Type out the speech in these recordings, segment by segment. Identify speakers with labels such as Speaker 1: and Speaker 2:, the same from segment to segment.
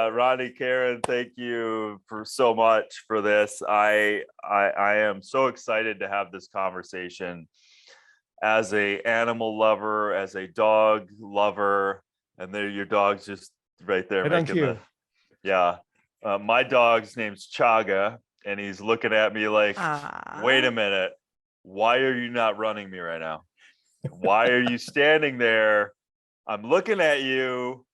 Speaker 1: Rodney, Karen, thank you for so much for this. I am so excited to have this conversation as a animal lover, as a dog lover, and there your dog's just right there making the, yeah. My dog's name's Chaga, and he's looking at me like, wait a minute, why are you not running me right now? Why are you standing there? I'm looking at you.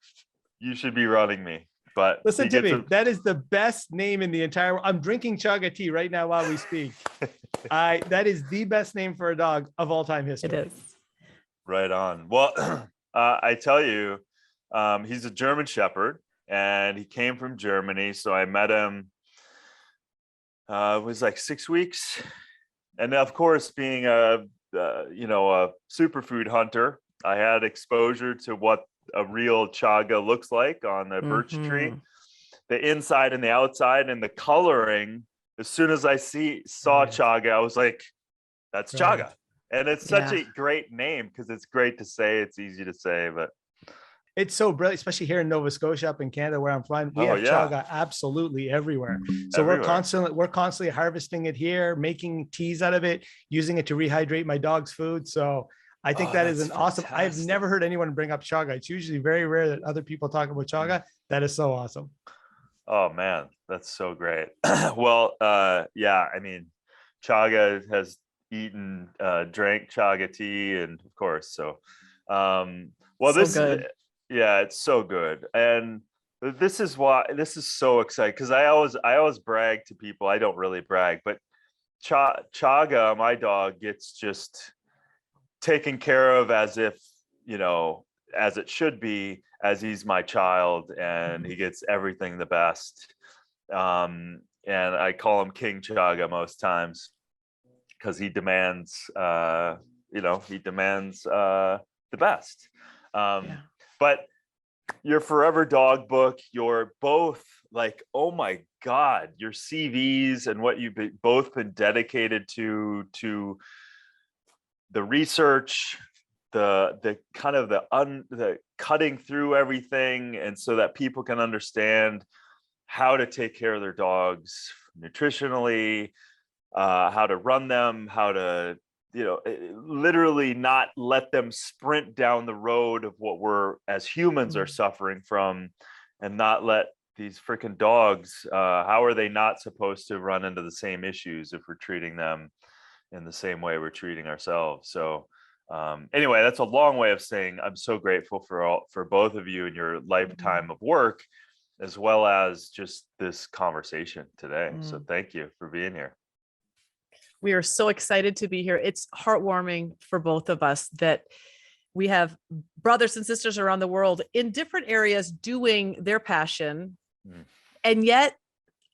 Speaker 1: You should be running me. But
Speaker 2: listen to me. That is the best name in the entire world. I'm drinking Chaga tea right now while we speak. That is the best name for a dog of all time history.
Speaker 3: It is.
Speaker 1: Right on. Well, I tell you, he's a German Shepherd, and he came from Germany. So I met him. It was like 6 weeks, and of course, being a superfood hunter, I had exposure to what a real chaga looks like on the birch tree, the inside and the outside, and the coloring. As soon as I saw chaga, I was like, that's chaga. And it's such a great name because it's great to say, it's easy to say, but
Speaker 2: it's so brilliant, especially here in Nova Scotia, up in Canada, where I'm from. We have chaga absolutely everywhere. So we're constantly harvesting it here, making teas out of it, using it to rehydrate my dog's food. So I think that is an awesome. I've never heard anyone bring up chaga. It's usually very rare that other people talk about chaga. That is so awesome.
Speaker 1: Oh man, that's so great. Well, yeah, I mean, chaga has eaten, drank chaga tea, and of course, so well, so it's so good. And this is why this is so exciting, because I always brag to people. I don't really brag, but Chaga, my dog, gets just taken care of as if, as it should be, as he's my child, and he gets everything the best. And I call him King Chaga most times because he demands, the best. But your Forever Dog book, you're both like, oh my God, your CVs and what you've both been dedicated to the research, the kind of the cutting through everything, and so that people can understand how to take care of their dogs nutritionally, how to run them, how to literally not let them sprint down the road of what we're as humans are suffering from, and not let these freaking dogs, how are they not supposed to run into the same issues if we're treating them in the same way we're treating ourselves? So anyway, that's a long way of saying I'm so grateful for both of you and your lifetime of work, as well as just this conversation today. So thank you for being here.
Speaker 3: We are so excited to be here. It's heartwarming for both of us that we have brothers and sisters around the world in different areas doing their passion. And yet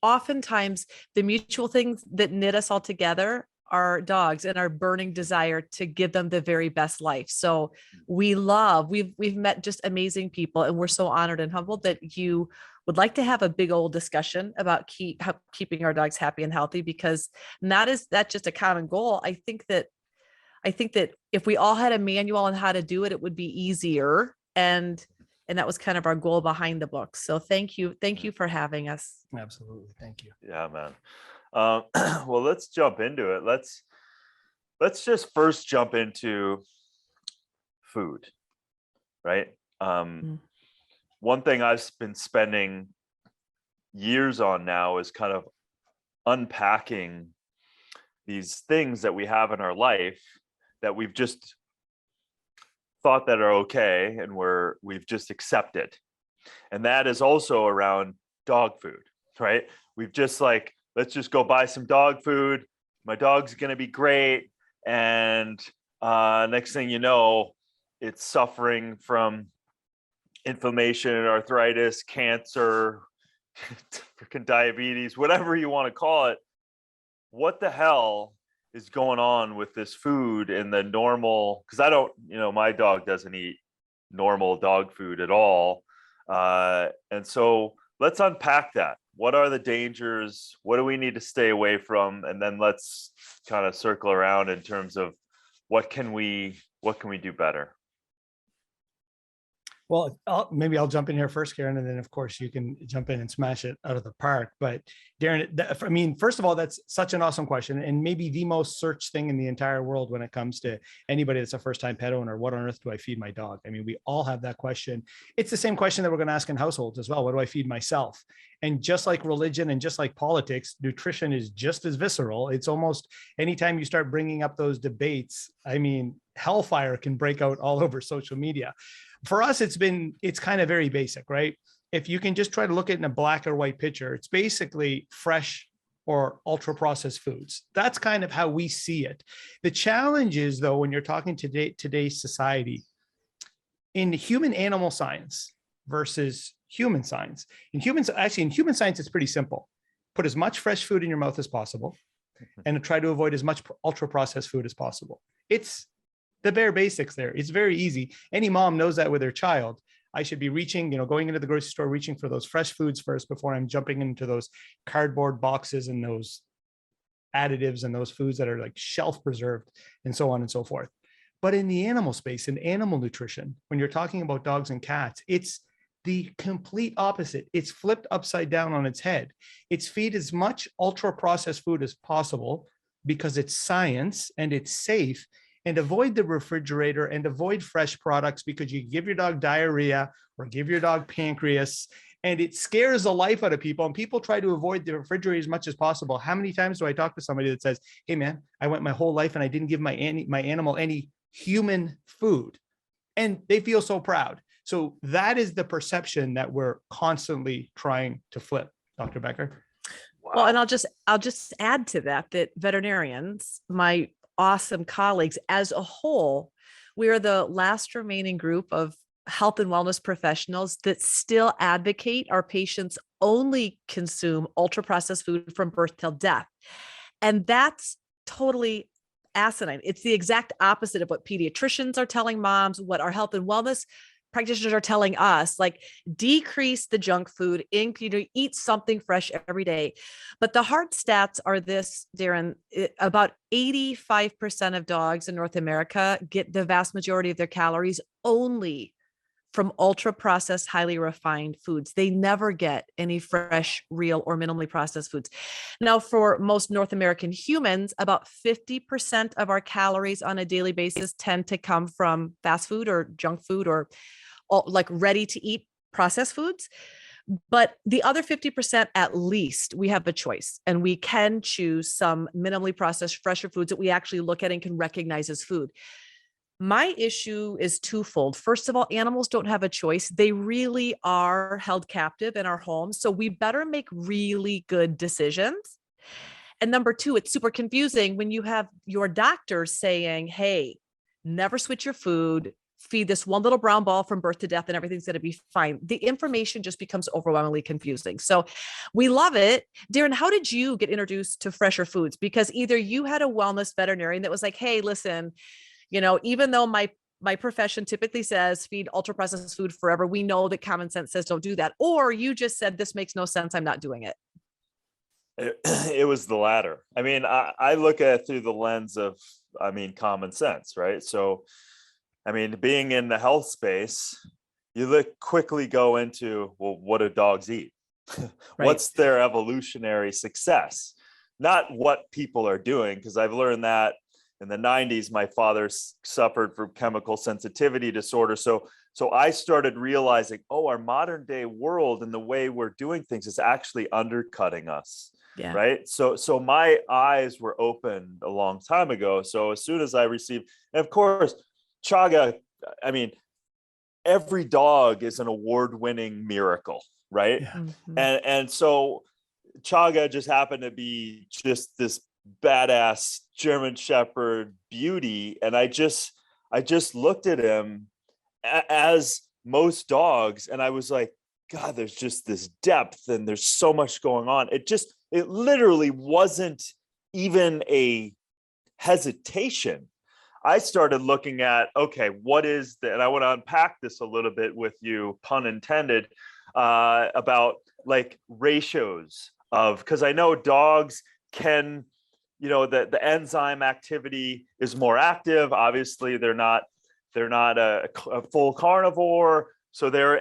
Speaker 3: oftentimes the mutual things that knit us all together are dogs and our burning desire to give them the very best life. So we've met just amazing people, and we're so honored and humbled that you would like to have a big old discussion about keeping our dogs happy and healthy, because that's just a common goal. I think that if we all had a manual on how to do it, it would be easier. And that was kind of our goal behind the book. So thank you for having us.
Speaker 2: Absolutely. Thank you.
Speaker 1: Yeah, man. Well, let's jump into it. Let's just first jump into food, right? One thing I've been spending years on now is kind of unpacking these things that we have in our life that we've just thought that are okay, and we've just accepted. And that is also around dog food, right? We've just like, let's just go buy some dog food. My dog's going to be great. And next thing you know, it's suffering from inflammation, arthritis, cancer, freaking diabetes, whatever you want to call it. What the hell is going on with this food and the normal? Because I don't, my dog doesn't eat normal dog food at all. And so let's unpack that. What are the dangers? What do we need to stay away from? And then let's kind of circle around in terms of what can we do better?
Speaker 2: Well, maybe I'll jump in here first, Karen, and then of course you can jump in and smash it out of the park. But Darin, I mean, first of all, that's such an awesome question, and maybe the most searched thing in the entire world when it comes to anybody that's a first-time pet owner. What on earth do I feed my dog? I mean, we all have that question. It's the same question that we're going to ask in households as well. What do I feed myself? And just like religion and just like politics, nutrition is just as visceral. It's almost anytime you start bringing up those debates, I mean, hellfire can break out all over social media. For us, it's kind of very basic, right? If you can just try to look at it in a black or white picture, it's basically fresh or ultra processed foods. That's kind of how we see it. The challenge is, though, when you're talking today's society, in human animal science versus human science. In human science, it's pretty simple. Put as much fresh food in your mouth as possible and try to avoid as much ultra processed food as possible. It's the bare basics there. It's very easy. Any mom knows that with their child. I should be reaching, going into the grocery store, reaching for those fresh foods first before I'm jumping into those cardboard boxes and those additives and those foods that are like shelf preserved and so on and so forth. But in the animal space, in animal nutrition, when you're talking about dogs and cats, it's the complete opposite. It's flipped upside down on its head. It's feed as much ultra processed food as possible because it's science and it's safe, and avoid the refrigerator and avoid fresh products because you give your dog diarrhea or give your dog pancreas, and it scares the life out of people, and people try to avoid the refrigerator as much as possible. How many times do I talk to somebody that says, hey man, I went my whole life and I didn't give my animal any human food, and they feel so proud. So that is the perception that we're constantly trying to flip, Dr. Becker.
Speaker 3: Wow. Well, and I'll just add to that veterinarians, my awesome colleagues as a whole, we are the last remaining group of health and wellness professionals that still advocate our patients only consume ultra processed food from birth till death. And that's totally asinine. It's the exact opposite of what pediatricians are telling moms, what our health and wellness practitioners are telling us, like decrease the junk food, eat something fresh every day. But the hard stats are this, Darin, about 85% of dogs in North America get the vast majority of their calories only from ultra processed, highly refined foods. They never get any fresh, real, or minimally processed foods. Now, for most North American humans, about 50% of our calories on a daily basis tend to come from fast food or junk food or like ready to eat processed foods. But the other 50%, at least, we have a choice, and we can choose some minimally processed, fresher foods that we actually look at and can recognize as food. My issue is twofold. First of all, animals don't have a choice. They really are held captive in our homes. So we better make really good decisions. And number two, it's super confusing when you have your doctor saying, hey, never switch your food, feed this one little brown ball from birth to death and everything's going to be fine. The information just becomes overwhelmingly confusing. So we love it. Darin, how did you get introduced to fresher foods? Because either you had a wellness veterinarian that was like, hey, listen, even though my profession typically says feed ultra processed food forever, we know that common sense says don't do that. Or you just said, this makes no sense, I'm not doing it.
Speaker 1: It was the latter. I mean, I look at it through the lens of, common sense, right? So, being in the health space, you quickly go into, well, what do dogs eat? Right. What's their evolutionary success? Not what people are doing, because I've learned that in the 90s, my father suffered from chemical sensitivity disorder. So I started realizing, our modern day world and the way we're doing things is actually undercutting us. Yeah. Right. So my eyes were opened a long time ago. So as soon as I received, and of course, chaga, every dog is an award-winning miracle, right? Yeah. Mm-hmm. And so chaga just happened to be just this badass German Shepherd beauty. And I just looked at him as most dogs, and I was like, God, there's just this depth and there's so much going on. It literally wasn't even a hesitation. I started looking at, okay, what is that? And I want to unpack this a little bit with you, pun intended, about like ratios of, because I know dogs can, the enzyme activity is more active. Obviously, they're not a full carnivore. so their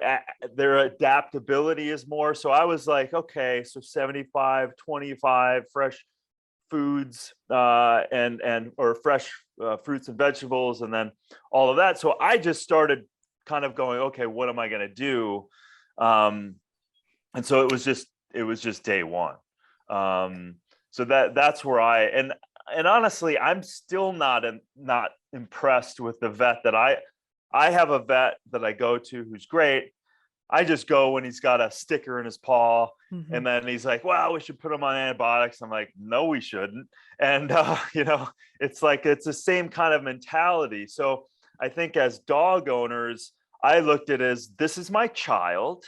Speaker 1: adaptability is more. So I was like, okay, so 75, 25 fresh foods or fresh fruits and vegetables, and then all of that. So I just started kind of going, okay, what am I going to do? And so it was just day one. So that's where and honestly, I'm still not impressed with the vet that I have a vet that I go to who's great. I just go when he's got a sticker in his paw, and then he's like, "Well, we should put him on antibiotics." I'm like, "No, we shouldn't." And it's like it's the same kind of mentality. So I think as dog owners, I looked at it as, this is my child.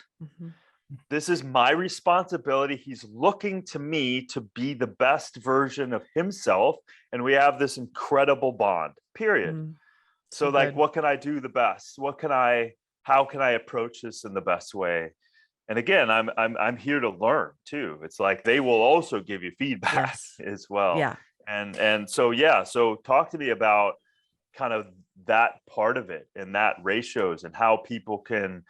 Speaker 1: This is my responsibility. He's looking to me to be the best version of himself, and we have this incredible bond. Period. So like, what can I do the best? How can I approach this in the best way? And again, I'm here to learn too. It's like they will also give you feedback as well.
Speaker 3: Yeah.
Speaker 1: And so so talk to me about kind of that part of it and that ratios and how people can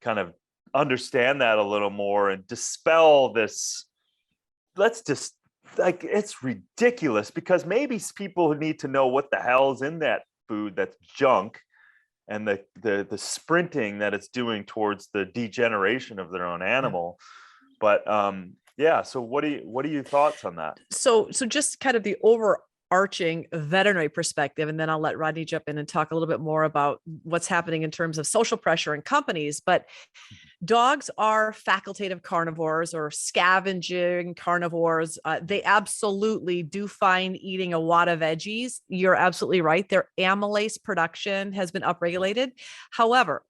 Speaker 1: kind of understand that a little more and dispel this. Let's just like, it's ridiculous, because maybe people need to know what the hell's in that food that's junk, and the sprinting that it's doing towards the degeneration of their own animal. But so what are your thoughts on that?
Speaker 3: So just kind of the overarching veterinary perspective, and then I'll let Rodney jump in and talk a little bit more about what's happening in terms of social pressure in companies. But dogs are facultative carnivores or scavenging carnivores. They absolutely do find eating a wad of veggies. You're absolutely right. Their amylase production has been upregulated. However,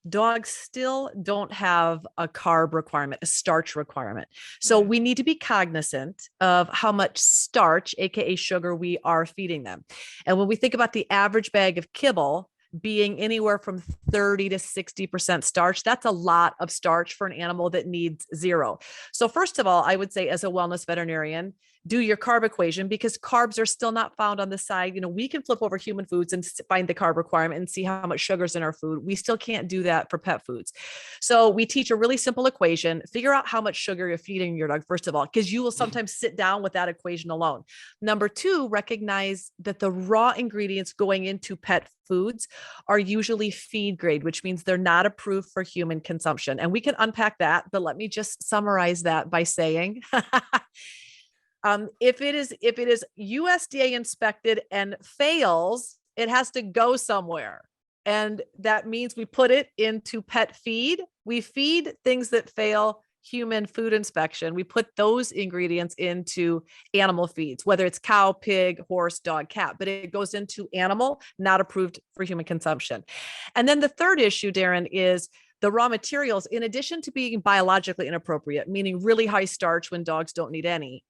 Speaker 3: dogs still don't have a carb requirement, a starch requirement. So we need to be cognizant of how much starch, AKA sugar, we are feeding them. And when we think about the average bag of kibble being anywhere from 30 to 60% starch, that's a lot of starch for an animal that needs 0. So first of all, I would say, as a wellness veterinarian, do your carb equation, because carbs are still not found on the side. We can flip over human foods and find the carb requirement and see how much sugar's in our food. We still can't do that for pet foods. So we teach a really simple equation. Figure out how much sugar you're feeding your dog, first of all, because you will sometimes sit down with that equation alone. Number 2, recognize that the raw ingredients going into pet foods are usually feed grade, which means they're not approved for human consumption. And we can unpack that, but let me just summarize that by saying, if it is USDA inspected and fails, it has to go somewhere. And that means we put it into pet feed. We feed things that fail human food inspection. We put those ingredients into animal feeds, whether it's cow, pig, horse, dog, cat, but it goes into animal, not approved for human consumption. And then the third issue, Darin, is the raw materials, in addition to being biologically inappropriate, meaning really high starch when dogs don't need any.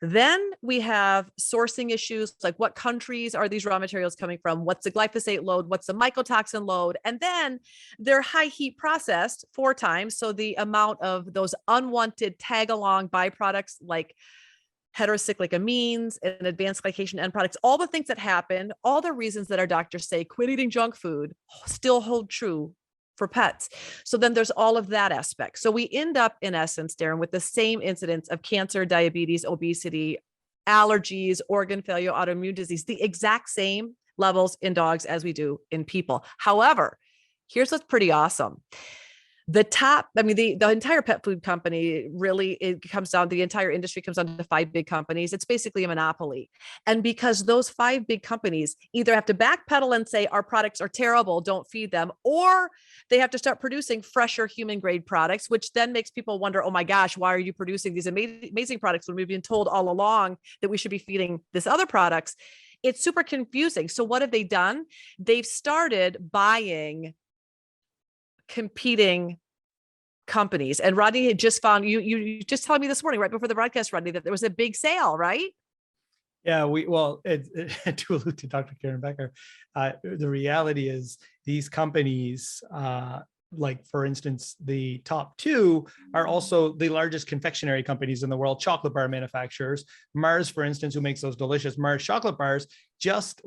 Speaker 3: Then we have sourcing issues, like what countries are these raw materials coming from? What's the glyphosate load? What's the mycotoxin load? And then they're high heat processed 4 times. So the amount of those unwanted tag along byproducts like heterocyclic amines and advanced glycation end products, all the things that happen, all the reasons that our doctors say quit eating junk food still hold true for pets. So then there's all of that aspect. So we end up, in essence, Darin, with the same incidence of cancer, diabetes, obesity, allergies, organ failure, autoimmune disease, the exact same levels in dogs as we do in people. However, here's what's pretty awesome. The entire pet food company, the entire industry comes down to 5 big companies. It's basically a monopoly. And because those 5 big companies either have to backpedal and say our products are terrible, don't feed them, or they have to start producing fresher human grade products, which then makes people wonder, oh my gosh, why are you producing these amazing products when we've been told all along that we should be feeding this other products? It's super confusing. So what have they done? They've started buying competing companies. And Rodney had just found, you just told me this morning, right before the broadcast, Rodney, that there was a big sale, right?
Speaker 2: Yeah, to allude to Dr. Karen Becker, the reality is these companies, like for instance, the top 2 are also the largest confectionery companies in the world, chocolate bar manufacturers. Mars, for instance, who makes those delicious Mars chocolate bars, just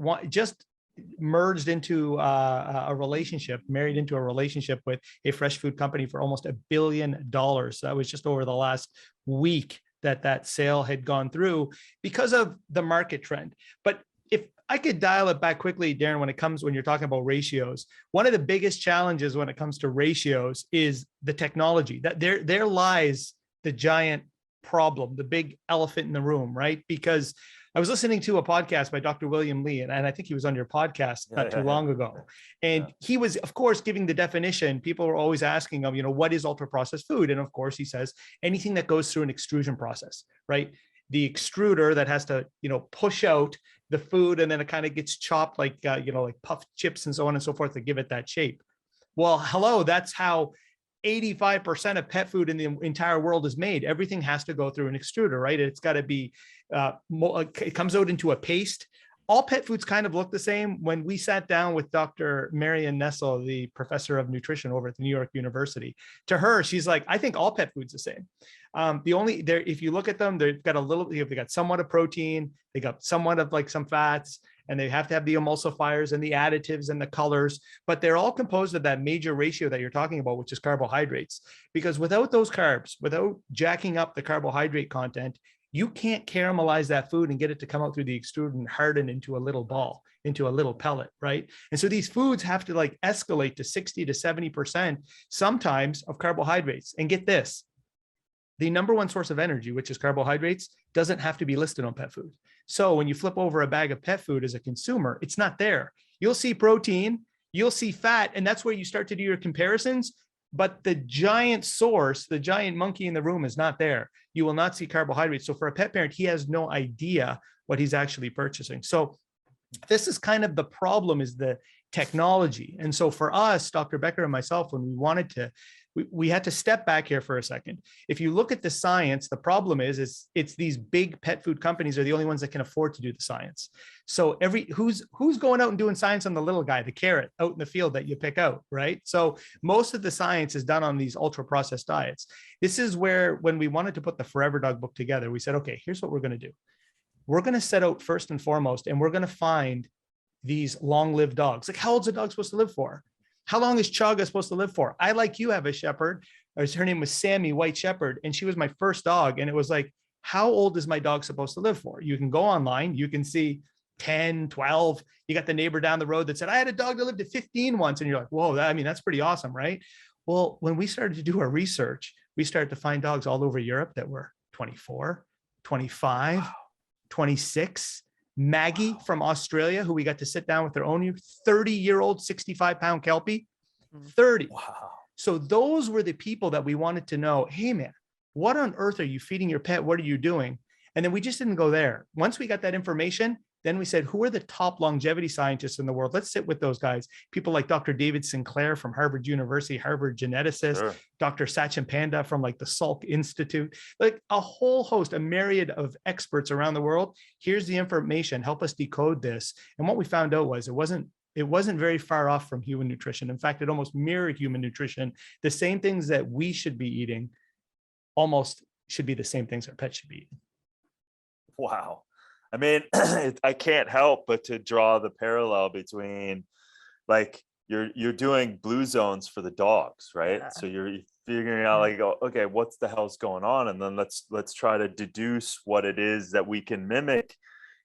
Speaker 2: merged into a relationship, married into a relationship with a fresh food company for almost $1 billion. That was just over the last week that sale had gone through because of the market trend. But if I could dial it back quickly, Darin, when you're talking about ratios, one of the biggest challenges when it comes to ratios is the technology. That there lies the giant problem, the big elephant in the room, right? Because I was listening to a podcast by Dr. William Li, and I think he was on your podcast not too long ago. And he was, of course, giving the definition. People were always asking him, what is ultra processed food? And of course, he says anything that goes through an extrusion process, right? The extruder that has to, push out the food, and then it kind of gets chopped like, like puffed chips and so on and so forth to give it that shape. Well, hello, that's how 85% of pet food in the entire world is made. Everything has to go through an extruder, right? It's got to be, it comes out into a paste. All pet foods kind of look the same. When we sat down with Dr. Marion Nessel, the professor of nutrition over at the New York University, to her, she's like, I think all pet food's the same. If you look at them, they've got somewhat of protein, they got somewhat of like some fats, and they have to have the emulsifiers and the additives and the colors, but they're all composed of that major ratio that you're talking about, which is carbohydrates. Because without those carbs, without jacking up the carbohydrate content, you can't caramelize that food and get it to come out through the extruder and harden into a little ball, into a little pellet, right? And so these foods have to like escalate to 60 to 70% sometimes of carbohydrates. And get this, the number one source of energy, which is carbohydrates, doesn't have to be listed on pet food. So when you flip over a bag of pet food as a consumer, it's not there. You'll see protein, you'll see fat, and that's where you start to do your comparisons. But the giant source, the giant monkey in the room is not there. You will not see carbohydrates. So for a pet parent, he has no idea what he's actually purchasing. So this is kind of the problem, is the technology. And so for us, Dr. Becker and myself, when we wanted to, we had to step back here for a second. If you look at the science, the problem is it's these big pet food companies are the only ones that can afford to do the science. So who's going out and doing science on the little guy, the carrot out in the field that you pick out, right? So most of the science is done on these ultra processed diets. This is where, when we wanted to put the Forever Dog book together, we said, okay, here's what we're going to do. We're going to set out first and foremost, and we're going to find these long-lived dogs. Like, how old's a dog supposed to live for? How long is Chaga supposed to live for? I, like you, have a shepherd. Her name was Sammy, White Shepherd, and she was my first dog. And it was like, how old is my dog supposed to live for? You can go online, you can see 10, 12. You got the neighbor down the road that said, I had a dog that lived to 15 once. And you're like, whoa, that's pretty awesome, right? Well, when we started to do our research, we started to find dogs all over Europe that were 24, 25, 26. Maggie from Australia, who we got to sit down with, their own 30-year-old, 65-pound Kelpie, 30. Wow. So those were the people that we wanted to know, hey, man, what on earth are you feeding your pet? What are you doing? And then we just didn't go there. Once we got that information, then we said, who are the top longevity scientists in the world? Let's sit with those guys. People like Dr. David Sinclair from Harvard University, Harvard geneticist, sure. Dr. Sachin Panda from like the Salk Institute, like a whole host, a myriad of experts around the world. Here's the information, help us decode this. And what we found out was it wasn't very far off from human nutrition. In fact, it almost mirrored human nutrition. The same things that we should be eating almost should be the same things our pets should be eating.
Speaker 1: Wow. I mean, I can't help but to draw the parallel between, like, you're doing blue zones for the dogs, right? Yeah. So you're figuring out, like, okay, what's the hell's going on? And then let's try to deduce what it is that we can mimic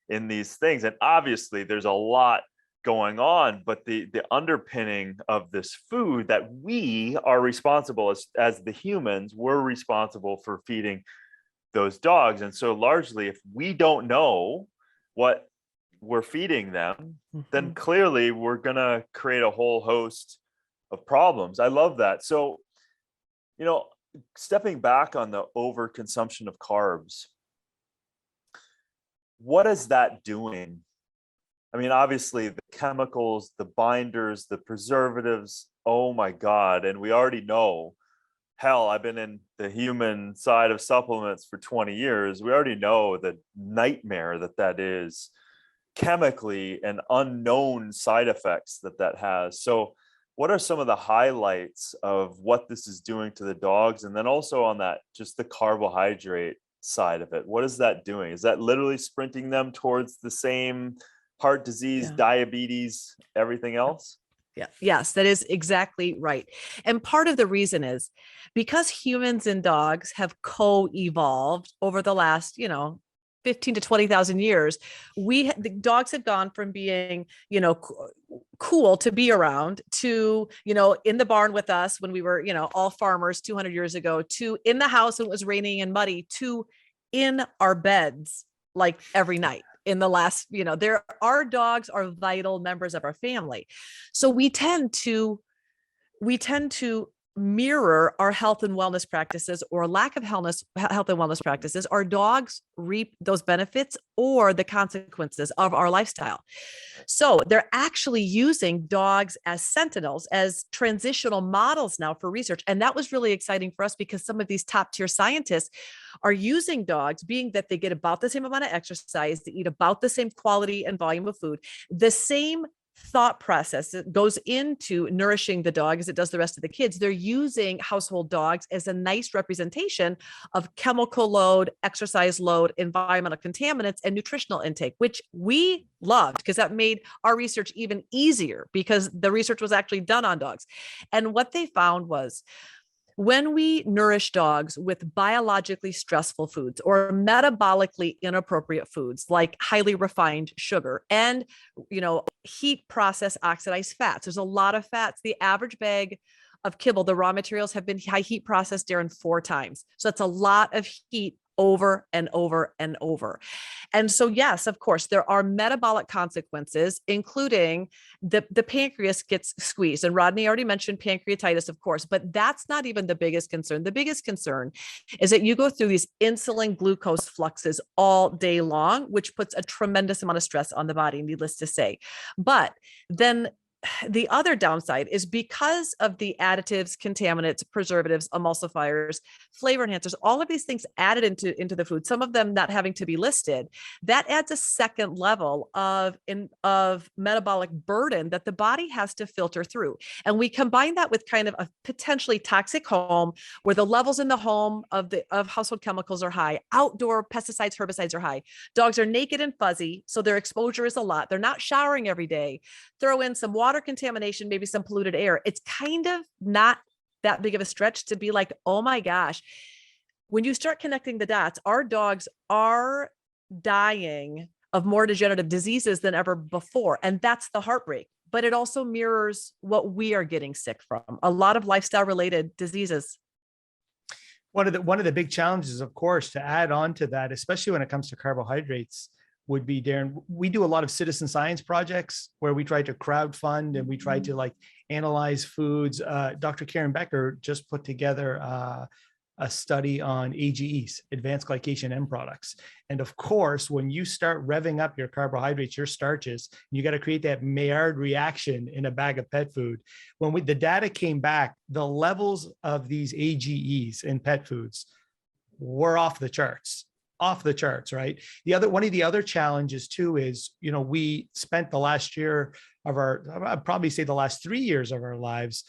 Speaker 1: in these things. And obviously there's a lot going on, but the underpinning of this food that we are responsible as the humans, we're responsible for feeding those dogs. And so largely, if we don't know what we're feeding them, then clearly we're going to create a whole host of problems. I love that. So, stepping back on the overconsumption of carbs, what is that doing? I mean, obviously the chemicals, the binders, the preservatives, oh my God. And we already know, hell, I've been in the human side of supplements for 20 years. We already know the nightmare that is chemically and unknown side effects that has. So what are some of the highlights of what this is doing to the dogs? And then also on that, just the carbohydrate side of it, what is that doing? Is that literally sprinting them towards the same heart disease, diabetes, everything else.
Speaker 3: Yeah. Yes, that is exactly right. And part of the reason is because humans and dogs have co-evolved over the last, 15 to 20,000 years, the dogs have gone from being, cool to be around to, in the barn with us when we were, all farmers 200 years ago, to in the house when it was raining and muddy, to in our beds like every night. In the last, our dogs are vital members of our family. So we tend to mirror our health and wellness practices or lack of health and wellness practices. Our dogs reap those benefits or the consequences of our lifestyle. So they're actually using dogs as sentinels, as transitional models now for research. And that was really exciting for us because some of these top tier scientists are using dogs, being that they get about the same amount of exercise, they eat about the same quality and volume of food, the same thought process that goes into nourishing the dog as it does the rest of the kids. They're using household dogs as a nice representation of chemical load, exercise load, environmental contaminants, and nutritional intake, which we loved because that made our research even easier because the research was actually done on dogs. And what they found was when we nourish dogs with biologically stressful foods or metabolically inappropriate foods like highly refined sugar and, heat processed oxidized fats, there's a lot of fats. The average bag of kibble, the raw materials have been high heat processed, Darin, 4 times. So that's a lot of heat over and over and over. And so, yes, of course, there are metabolic consequences, including the pancreas gets squeezed. And Rodney already mentioned pancreatitis, of course, but that's not even the biggest concern. The biggest concern is that you go through these insulin glucose fluxes all day long, which puts a tremendous amount of stress on the body, needless to say. But then the other downside is because of the additives, contaminants, preservatives, emulsifiers, flavor enhancers, all of these things added into the food, some of them not having to be listed, that adds a second level of metabolic burden that the body has to filter through. And we combine that with kind of a potentially toxic home where the levels in the home of household chemicals are high, outdoor pesticides, herbicides are high. Dogs are naked and fuzzy, so their exposure is a lot. They're not showering every day. Throw in some water contamination, maybe some polluted air. It's kind of not that big of a stretch to be like, oh my gosh, when you start connecting the dots, our dogs are dying of more degenerative diseases than ever before. And that's the heartbreak. But it also mirrors what we are getting sick from, a lot of lifestyle related diseases.
Speaker 2: One of the big challenges, of course, to add on to that, especially when it comes to carbohydrates, would be, Darin, we do a lot of citizen science projects where we try to crowdfund and we try to analyze foods. Dr. Karen Becker just put together a study on AGEs, advanced glycation end products. And of course, when you start revving up your carbohydrates, your starches, you got to create that Maillard reaction in a bag of pet food. When the data came back, the levels of these AGEs in pet foods were off the charts, right? One of the other challenges too is, we spent the last year of I'd probably say the last 3 years of our lives,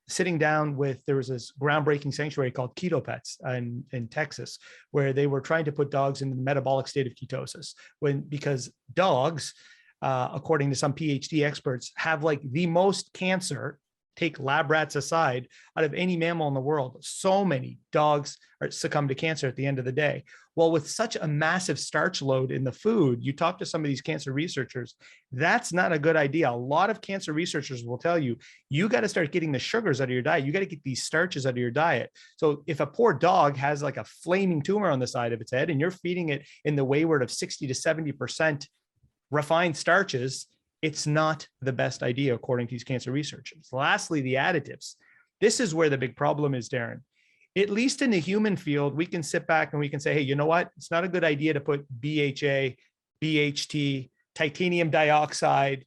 Speaker 2: sitting down there was this groundbreaking sanctuary called Keto Pets in Texas, where they were trying to put dogs in the metabolic state of ketosis because dogs, according to some PhD experts, have the most cancer, take lab rats aside, out of any mammal in the world. So many dogs succumb to cancer at the end of the day. Well, with such a massive starch load in the food, you talk to some of these cancer researchers, that's not a good idea. A lot of cancer researchers will tell you, you got to start getting the sugars out of your diet. You got to get these starches out of your diet. So if a poor dog has a flaming tumor on the side of its head and you're feeding it in the wayward of 60 to 70% refined starches, it's not the best idea, according to these cancer researchers. Lastly, the additives. This is where the big problem is, Darin. At least in the human field, we can sit back and we can say, hey, you know what? It's not a good idea to put BHA, BHT, titanium dioxide,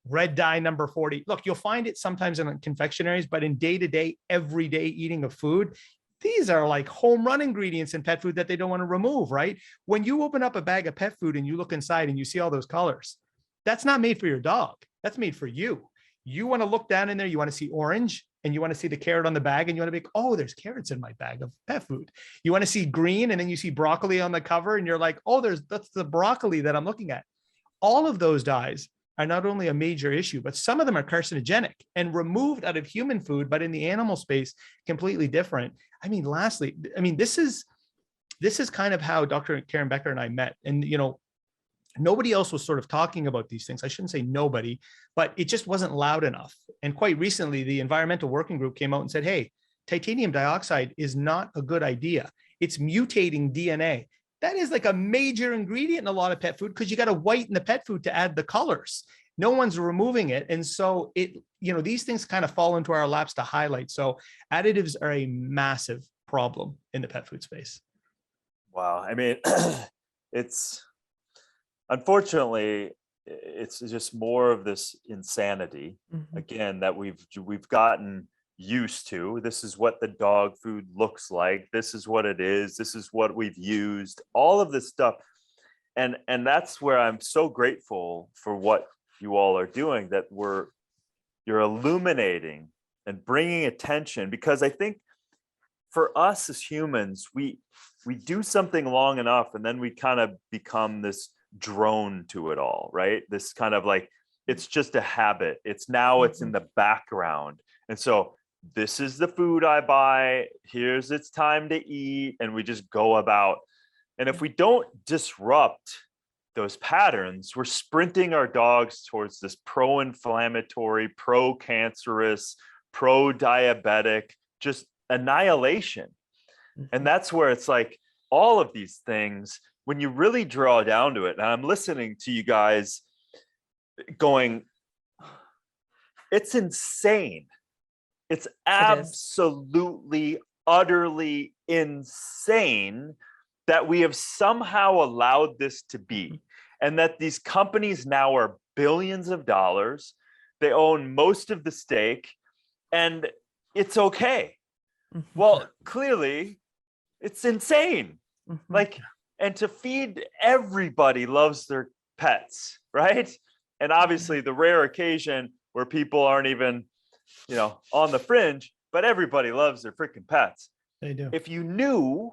Speaker 2: red dye number 40. Look, you'll find it sometimes in confectionaries, but in day-to-day, everyday eating of food, these are home run ingredients in pet food that they don't want to remove, right? When you open up a bag of pet food and you look inside and you see all those colors, that's not made for your dog. That's made for you. You want to look down in there. You want to see orange and you want to see the carrot on the bag and you want to be, oh, there's carrots in my bag of pet food. You want to see green and then you see broccoli on the cover and you're like, oh, that's the broccoli that I'm looking at. all of those dyes are not only a major issue, but some of them are carcinogenic and removed out of human food, but in the animal space, completely different. I mean, lastly, I mean, this is kind of how Dr. Karen Becker and I met. And, you know, nobody else was sort of talking about these things. I shouldn't say nobody, but it just wasn't loud enough. And quite recently, the Environmental Working Group came out and said, hey, titanium dioxide is not a good idea. It's mutating DNA. That is like a major ingredient in a lot of pet food because you got to whiten the pet food to add the colors. No one's removing it. And so it, you know, these things kind of fall into our laps to highlight. So additives are a massive problem in the pet food space.
Speaker 1: Wow. I mean, it's unfortunately, it's just more of this insanity, again, that we've gotten used to. This is what the dog food looks like. This is what it is. This is what we've used, all of this stuff. And that's where I'm so grateful for what you all are doing, that you're illuminating and bringing attention, because I think for us as humans, we do something long enough and then we kind of become this drone to it all, right? This kind of like, it's just a habit. It's in the background. And so this is the food I buy. Here's it's time to eat. And we just go about. And if we don't disrupt those patterns, we're sprinting our dogs towards this pro-inflammatory, pro-cancerous, pro-diabetic, just annihilation. And that's where it's like all of these things, when you really draw down to it, and I'm listening to you guys going, it's insane. It's absolutely, utterly insane that we have somehow allowed this to be, and that these companies now are billions of dollars. They own most of the stake, and it's okay. Well, clearly, it's insane. Like, and to feed everybody loves their pets, right? And obviously, the rare occasion where people aren't even, you know, on the fringe, but everybody loves their freaking pets.
Speaker 2: They do.
Speaker 1: If you knew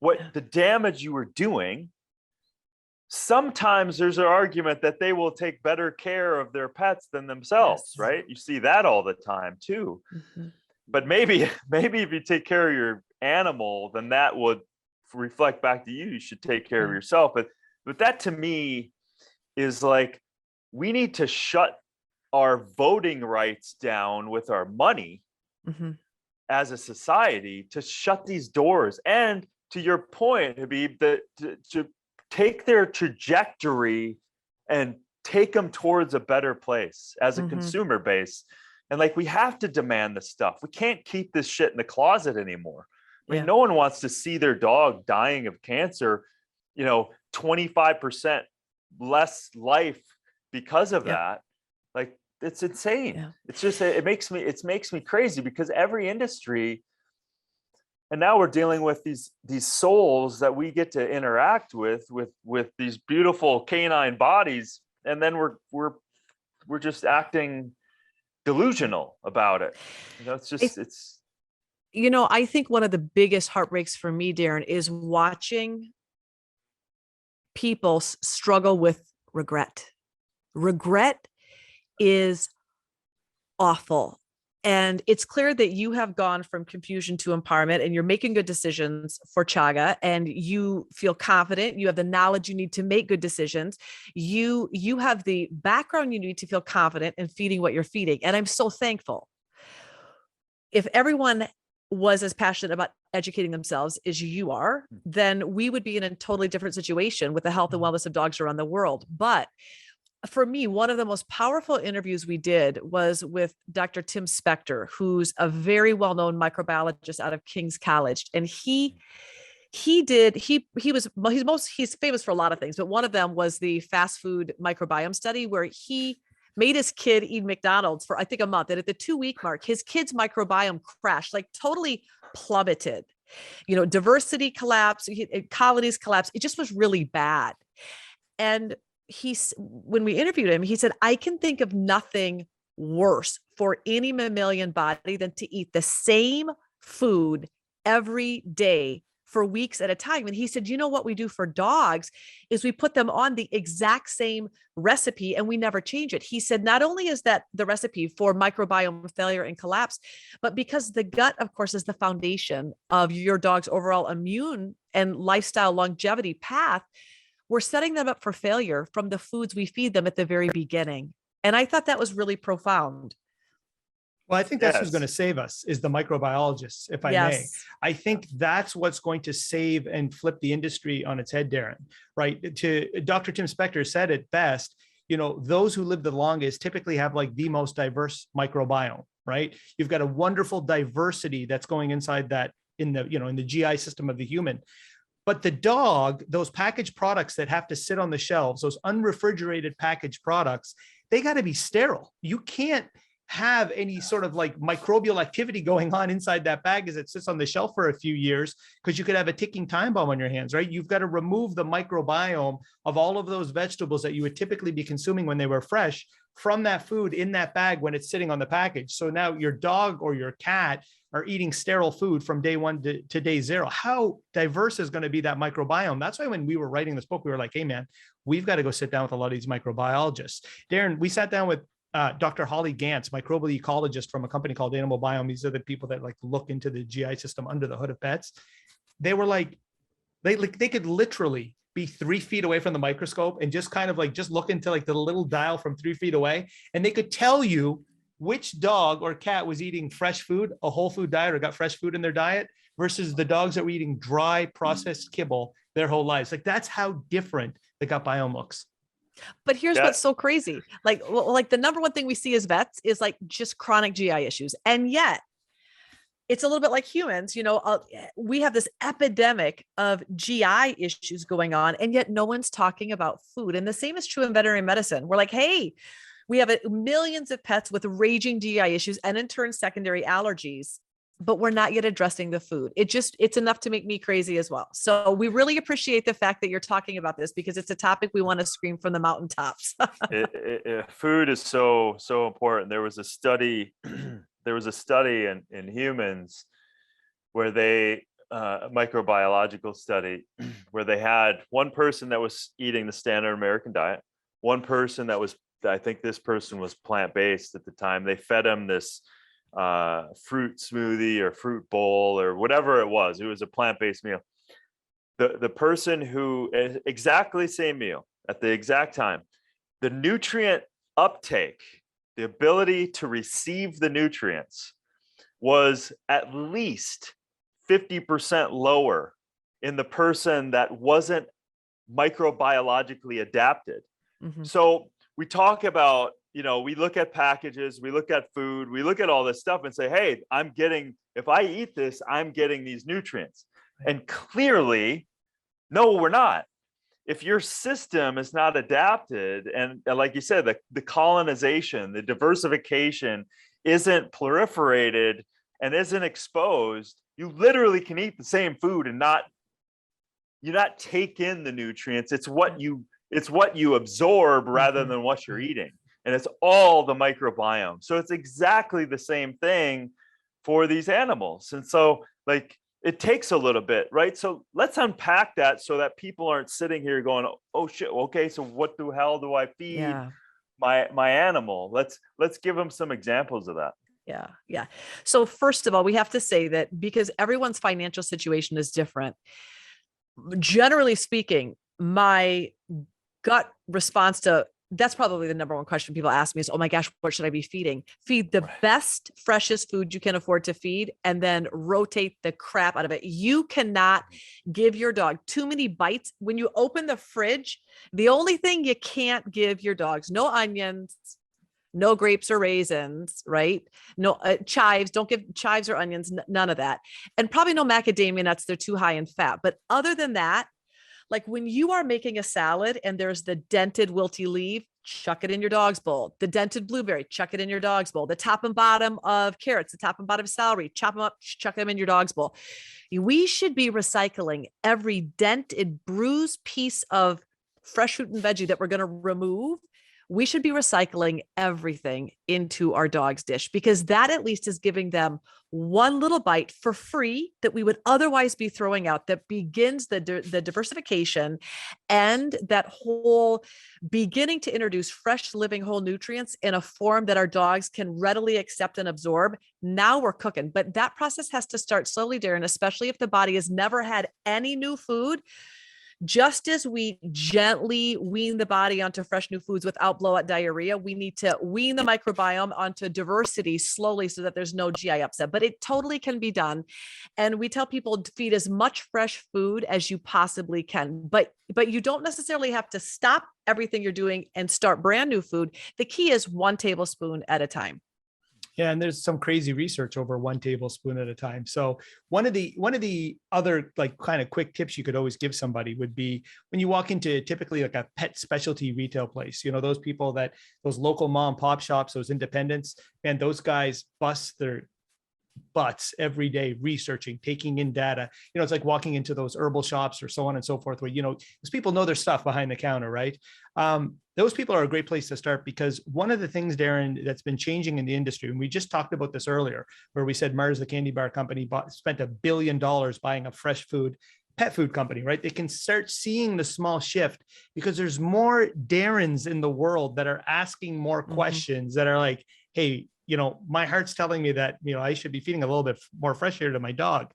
Speaker 1: what the damage you were doing, sometimes there's an argument that they will take better care of their pets than themselves, right? You see that all the time too. But maybe if you take care of your animal, then that would reflect back to you. You should take care of yourself. But that to me is like, we need to shut our voting rights down with our money as a society, to shut these doors. And to your point, Habib, that to take their trajectory and take them towards a better place as a consumer base. And like, we have to demand this stuff. We can't keep this shit in the closet anymore. I mean, no one wants to see their dog dying of cancer, you know, 25% less life because of that. Like, it's insane. It's just, it makes me crazy, because every industry, and now we're dealing with these souls that we get to interact with these beautiful canine bodies, and then we're just acting delusional about it. You know, it's just,
Speaker 3: you know, I think one of the biggest heartbreaks for me, Darin, is watching people struggle with regret. Regret is awful. And it's clear that you have gone from confusion to empowerment, and you're making good decisions for Chaga, and you feel confident. You have the knowledge you need to make good decisions. You have the background you need to feel confident in feeding what you're feeding. And I'm so thankful. If everyone was as passionate about educating themselves as you are, then we would be in a totally different situation with the health and wellness of dogs around the world. But for me, one of the most powerful interviews we did was with Dr. Tim Spector, who's a very well-known microbiologist out of King's College. And he's famous for a lot of things, but one of them was the fast food microbiome study, where he made his kid eat McDonald's for, I think, a month. And at the 2-week mark, his kid's microbiome crashed, like totally plummeted. You know, diversity collapsed, colonies collapsed. It just was really bad. And when we interviewed him, he said, I can think of nothing worse for any mammalian body than to eat the same food every day for weeks at a time. And he said, you know what we do for dogs is we put them on the exact same recipe and we never change it. He said, not only is that the recipe for microbiome failure and collapse, but because the gut, of course, is the foundation of your dog's overall immune and lifestyle longevity path, we're setting them up for failure from the foods we feed them at the very beginning. And I thought that was really profound.
Speaker 2: Well, I think that's who's going to save us is the microbiologists, if I may. I think that's what's going to save and flip the industry on its head, Darin, right? Dr. Tim Spector said it best, you know, those who live the longest typically have like the most diverse microbiome, right? You've got a wonderful diversity that's going inside that in the, you know, in the GI system of the human. But the dog, those packaged products that have to sit on the shelves, those unrefrigerated packaged products, they got to be sterile. You can't have any sort of like microbial activity going on inside that bag as it sits on the shelf for a few years, because you could have a ticking time bomb on your hands, right? You've got to remove the microbiome of all of those vegetables that you would typically be consuming when they were fresh from that food in that bag when it's sitting on the package. So now your dog or your cat are eating sterile food from day one to day zero. How diverse is going to be that microbiome? That's why when we were writing this book, we were like, hey man, we've got to go sit down with a lot of these microbiologists. Darin, we sat down with Dr. Holly Gantz, microbial ecologist from a company called Animal Biome. These are the people that like look into the GI system under the hood of pets. They were like, they could literally be 3 feet away from the microscope and just kind of like just look into like the little dial from 3 feet away, and they could tell you which dog or cat was eating fresh food, a whole food diet, or got fresh food in their diet versus the dogs that were eating dry processed kibble their whole lives. Like that's how different the gut biome looks.
Speaker 3: But here's what's so crazy. Like the number one thing we see as vets is like just chronic GI issues. And yet it's a little bit like humans, you know, we have this epidemic of GI issues going on, and yet no one's talking about food. And the same is true in veterinary medicine. We're like, hey, we have millions of pets with raging GI issues and in turn secondary allergies, but we're not yet addressing the food. It's enough to make me crazy as well. So we really appreciate the fact that you're talking about this, because it's a topic we want to scream from the mountaintops.
Speaker 1: Food is so important. There was a study, in humans where they, a microbiological study, where they had one person that was eating the standard American diet, one person that was, I think this person was plant-based at the time. They fed him this fruit smoothie or fruit bowl or whatever it was. It was a plant-based meal. The person who exactly same meal at the exact time, the nutrient uptake, the ability to receive the nutrients was at least 50% lower in the person that wasn't microbiologically adapted. Mm-hmm. So we talk about, you know, we look at packages, we look at food, we look at all this stuff and say, hey, if I eat this, I'm getting these nutrients. And clearly, no, we're not. If your system is not adapted, and like you said, the colonization, the diversification isn't proliferated and isn't exposed, you literally can eat the same food and not take in the nutrients. It's what you absorb rather than what you're eating. And it's all the microbiome. So it's exactly the same thing for these animals. And so like it takes a little bit, right? So let's unpack that so that people aren't sitting here going, oh shit, okay, so what the hell do I feed my animal? Let's give them some examples of that.
Speaker 3: Yeah. So first of all, we have to say that because everyone's financial situation is different, generally speaking, my gut response to that's probably the number one question people ask me is, oh my gosh, what should I be feeding? Feed the best, freshest food you can afford to feed, and then rotate the crap out of it. You cannot give your dog too many bites. When you open the fridge, the only thing you can't give your dogs, no onions, no grapes or raisins, right? No chives, don't give chives or onions, none of that. And probably no macadamia nuts, they're too high in fat. But other than that, like when you are making a salad and there's the dented wilty leaf, chuck it in your dog's bowl. The dented blueberry, chuck it in your dog's bowl. The top and bottom of carrots, the top and bottom of celery, chop them up, chuck them in your dog's bowl. We should be recycling every dented, bruised piece of fresh fruit and veggie that we're going to remove. we should be recycling everything into our dog's dish, because that at least is giving them one little bite for free that we would otherwise be throwing out, that begins the diversification and that whole beginning to introduce fresh living whole nutrients in a form that our dogs can readily accept and absorb. Now we're cooking, but that process has to start slowly, Darin, especially if the body has never had any new food. Just as we gently wean the body onto fresh new foods without blowout diarrhea, we need to wean the microbiome onto diversity slowly so that there's no GI upset. But it totally can be done. And we tell people to feed as much fresh food as you possibly can. But you don't necessarily have to stop everything you're doing and start brand new food. The key is 1 tablespoon at a time.
Speaker 2: Yeah, and there's some crazy research over 1 tablespoon at a time. So one of the other like kind of quick tips you could always give somebody would be when you walk into typically like a pet specialty retail place, you know, those people those local mom and pop shops, those independents, and those guys bust their butts every day researching, taking in data. You know, it's like walking into those herbal shops or so on and so forth, where, you know, those people know their stuff behind the counter, right? Those people are a great place to start, because one of the things, Darin, that's been changing in the industry, and we just talked about this earlier, where we said Mars, the candy bar company, spent $1 billion buying a fresh food pet food company, right? They can start seeing the small shift because there's more Darins in the world that are asking more questions that are like, hey, you know, my heart's telling me that, you know, I should be feeding a little bit more fresh air to my dog.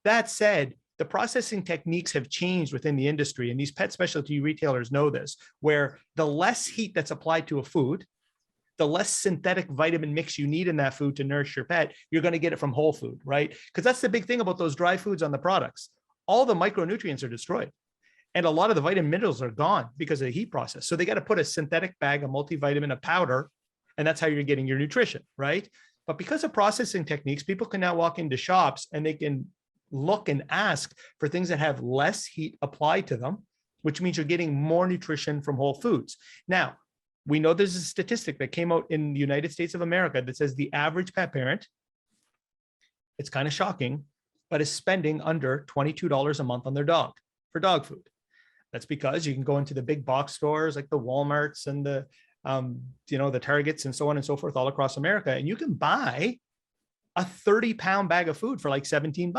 Speaker 2: That said, the processing techniques have changed within the industry, and these pet specialty retailers know this, where the less heat that's applied to a food, the less synthetic vitamin mix you need in that food to nourish your pet, you're going to get it from whole food, right? Because that's the big thing about those dry foods on the products. All the micronutrients are destroyed, and a lot of the vitamin minerals are gone because of the heat process. So they got to put a synthetic bag, a multivitamin, a powder, and that's how you're getting your nutrition, right? But because of processing techniques, people can now walk into shops and they can look and ask for things that have less heat applied to them, which means you're getting more nutrition from whole foods. Now, we know there's a statistic that came out in the United States of America that says the average pet parent, it's kind of shocking, but is spending under $22 a month on their dog for dog food. That's because you can go into the big box stores like the Walmarts and the the Targets and so on and so forth all across America, and you can buy a 30-pound bag of food for like $17,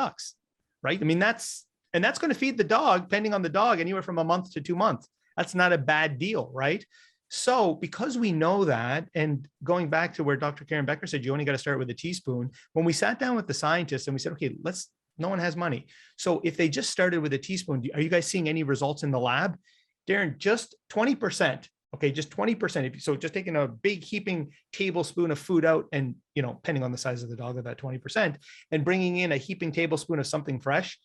Speaker 2: right? I mean, that's going to feed the dog, depending on the dog, anywhere from a month to 2 months. That's not a bad deal, right? So because we know that, and going back to where Dr. Karen Becker said, you only got to start with a teaspoon. When we sat down with the scientists and we said, okay, no one has money. So if they just started with a teaspoon, are you guys seeing any results in the lab? Darin, just 20%. Okay, just 20%. So just taking a big heaping tablespoon of food out and, depending on the size of the dog of that 20%, and bringing in a heaping tablespoon of something fresh.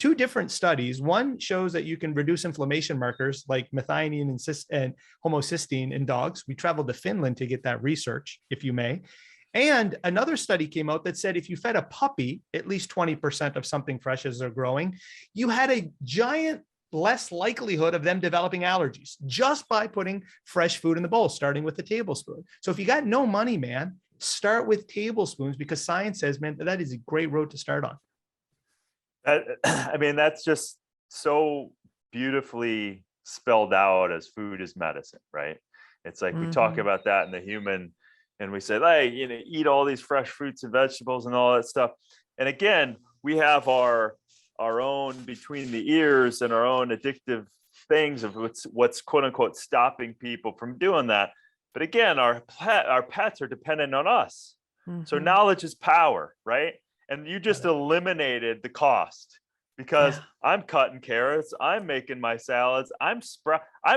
Speaker 2: 2 different studies. One shows that you can reduce inflammation markers like methionine and homocysteine in dogs. We traveled to Finland to get that research, if you may. And another study came out that said if you fed a puppy at least 20% of something fresh as they're growing, you had a giant less likelihood of them developing allergies just by putting fresh food in the bowl, starting with a tablespoon. So if you got no money, man, start with tablespoons, because science says, man, that is a great road to start on.
Speaker 1: I mean, that's just so beautifully spelled out as food is medicine, right? It's like we talk about that in the human, and we say, like, eat all these fresh fruits and vegetables and all that stuff. And again, we have our own between the ears and our own addictive things of what's quote unquote stopping people from doing that. But again, our pets are dependent on us. So knowledge is power, right? And you just eliminated the cost, because I'm cutting carrots, I'm making my salads, I'm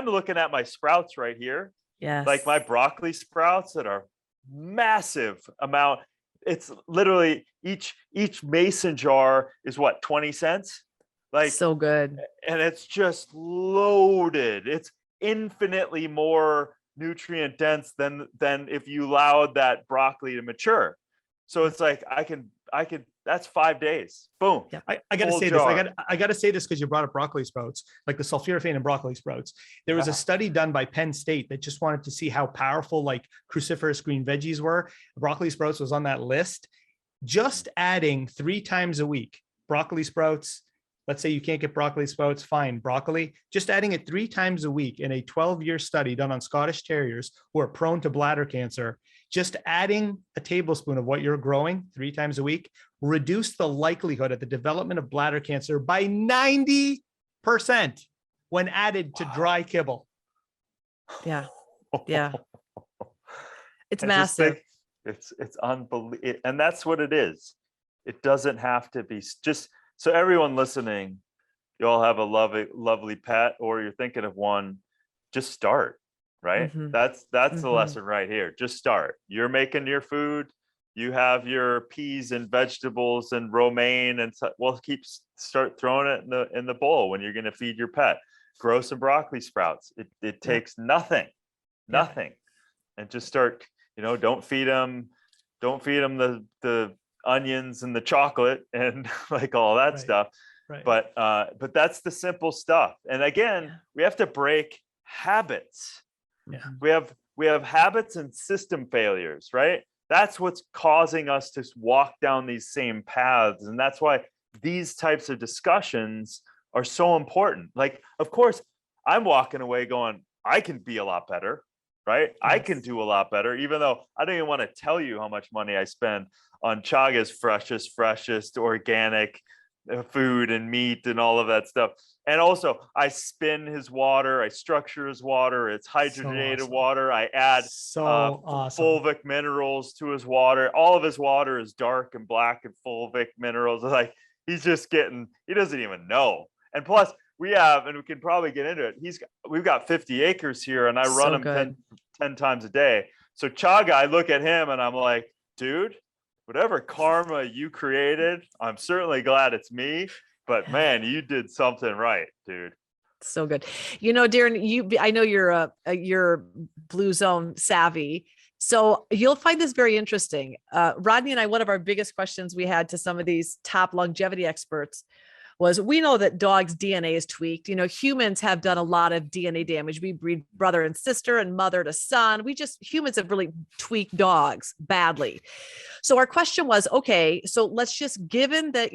Speaker 1: looking at my sprouts right here.
Speaker 3: Yes.
Speaker 1: Like my broccoli sprouts that are massive amount. It's literally each mason jar is what, 20 cents? Like,
Speaker 3: so good.
Speaker 1: And it's just loaded. It's infinitely more nutrient dense than if you allowed that broccoli to mature. So it's like I can that's 5 days. Boom.
Speaker 2: Yeah. I gotta say
Speaker 1: jar.
Speaker 2: this. I gotta say this because you brought up broccoli sprouts, like the sulforaphane in broccoli sprouts. There was a study done by Penn State that just wanted to see how powerful like cruciferous green veggies were. Broccoli sprouts was on that list. Just adding 3 times a week, broccoli sprouts, let's say you can't get broccoli sprouts, fine. Broccoli, just adding it 3 times a week in a 12-year study done on Scottish Terriers who are prone to bladder cancer, just adding a tablespoon of what you're growing 3 times a week reduced the likelihood of the development of bladder cancer by 90% when added to dry kibble.
Speaker 3: Yeah. Yeah. It's
Speaker 1: I just
Speaker 3: massive.
Speaker 1: think it's unbelievable. And that's what it is. It doesn't have to be just so everyone listening, you all have a lovely pet, or you're thinking of one, just start, right? That's the lesson right here. Just start. You're making your food. You have your peas and vegetables and romaine, and well, start throwing it in the bowl when you're going to feed your pet. Grow some broccoli sprouts. It takes nothing, and just start. Don't feed them the onions and the chocolate and like all that stuff. Right. But that's the simple stuff. And again, we have to break habits. Yeah. We have habits and system failures, right? That's what's causing us to walk down these same paths. And that's why these types of discussions are so important. Like, of course, I'm walking away going, I can be a lot better, right? Yes. I can do a lot better, even though I don't even want to tell you how much money I spend on Chaga's freshest organic food and meat and all of that stuff. And also I spin his water, I structure his water, it's hydrogenated water. I add fulvic minerals to his water. All of his water is dark and black and fulvic minerals. Like he doesn't even know. And plus we can probably get into it. We've got 50 acres here and I run him 10 times a day. So Chaga, I look at him and I'm like, dude, whatever karma you created, I'm certainly glad it's me, but man, you did something right, dude.
Speaker 3: So good. Darin, I know you're Blue Zone savvy. So you'll find this very interesting. Rodney and I, one of our biggest questions we had to some of these top longevity experts was, we know that dogs' DNA is tweaked. Humans have done a lot of DNA damage. We breed brother and sister and mother to son. Humans have really tweaked dogs badly. So our question was, okay, so let's just, given that,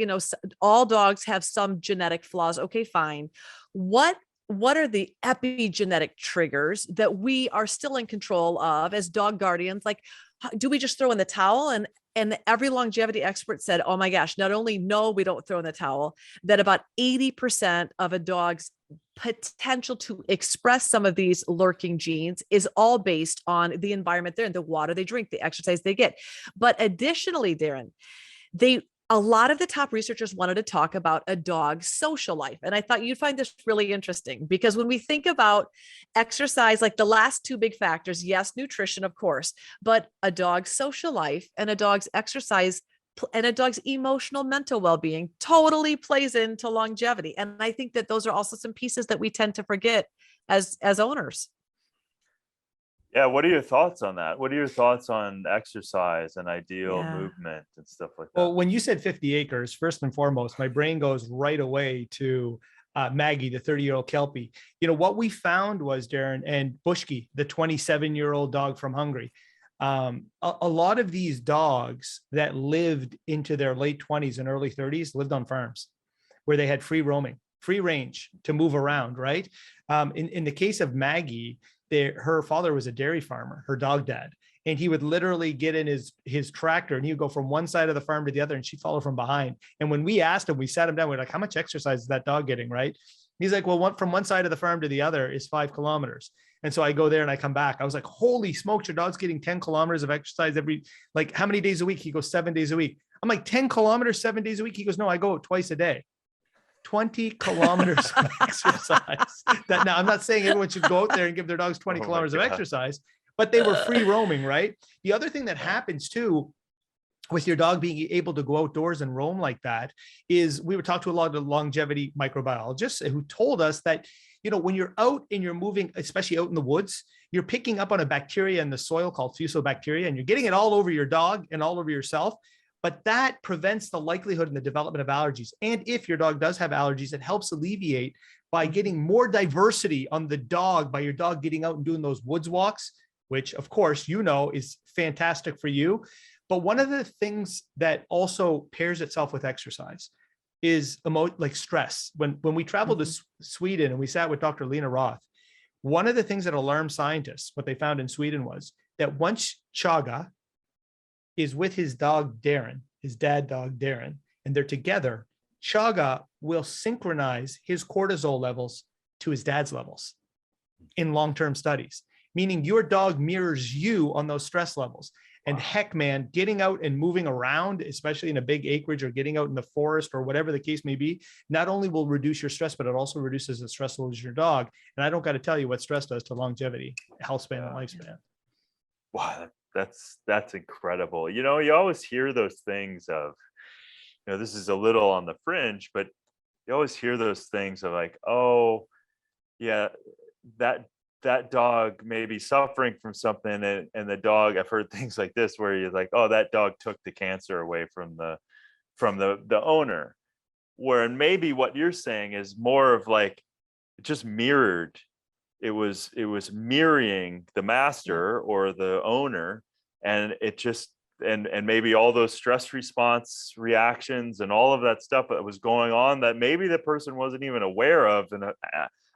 Speaker 3: all dogs have some genetic flaws. Okay, fine. What are the epigenetic triggers that we are still in control of as dog guardians? Like, do we just throw in the towel? And every longevity expert said, oh my gosh, not only no, we don't throw in the towel, that about 80% of a dog's potential to express some of these lurking genes is all based on the environment they're in, the water they drink, the exercise they get. But additionally, Darin, a lot of the top researchers wanted to talk about a dog's social life. And I thought you'd find this really interesting, because when we think about exercise, like the last 2 big factors, yes, nutrition, of course, but a dog's social life and a dog's exercise and a dog's emotional, mental well-being totally plays into longevity. And I think that those are also some pieces that we tend to forget as owners.
Speaker 1: Yeah. What are your thoughts on that? What are your thoughts on exercise and ideal movement and stuff like that?
Speaker 2: Well, when you said 50 acres, first and foremost, my brain goes right away to Maggie, the 30-year-old Kelpie. What we found was, Darin, and Bushki, the 27-year-old dog from Hungary. A lot of these dogs that lived into their late 20s and early 30s lived on farms where they had free roaming, free range to move around, right? In the case of Maggie, her father was a dairy farmer, her dog dad, and he would literally get in his tractor and he would go from one side of the farm to the other and she'd follow from behind. And when we asked him, we sat him down, we're like, how much exercise is that dog getting, right? He's like, well, from one side of the farm to the other is 5 kilometers. And so I go there and I come back. I was like, holy smokes, your dog's getting 10 kilometers of exercise how many days a week? He goes 7 days a week. I'm like, 10 kilometers, 7 days a week? He goes, no, I go twice a day. 20 kilometers of exercise. Now, I'm not saying everyone should go out there and give their dogs 20 kilometers of exercise, but they were free roaming, right? The other thing that happens too, with your dog being able to go outdoors and roam like that, is we would talk to a lot of longevity microbiologists who told us that, when you're out and you're moving, especially out in the woods, you're picking up on a bacteria in the soil called fusobacteria, and you're getting it all over your dog and all over yourself. But that prevents the likelihood in the development of allergies. And if your dog does have allergies, it helps alleviate by getting more diversity on the dog, by your dog getting out and doing those woods walks, which of course, is fantastic for you. But one of the things that also pairs itself with exercise, is like stress. When we traveled to Sweden and we sat with Dr. Lena Roth, one of the things that alarmed scientists, what they found in Sweden, was that once Chaga is with his dog Darin, his dad dog Darin, and they're together, Chaga will synchronize his cortisol levels to his dad's levels in long-term studies, meaning your dog mirrors you on those stress levels. And heck, man, getting out and moving around, especially in a big acreage or getting out in the forest or whatever the case may be, not only will reduce your stress, but it also reduces the stress levels of your dog. And I don't got to tell you what stress does to longevity, health span, and lifespan.
Speaker 1: Wow, that's incredible. You know, you always hear those things of, you know, this is a little on the fringe, but you always hear those things of like, oh, yeah, that dog may be suffering from something, and the dog, I've heard things like this where you're like, oh, that dog took the cancer away from the owner, where maybe what you're saying is more of like, it just mirrored, it was mirroring the master or the owner, and it just and maybe all those stress response reactions and all of that stuff that was going on that maybe the person wasn't even aware of. And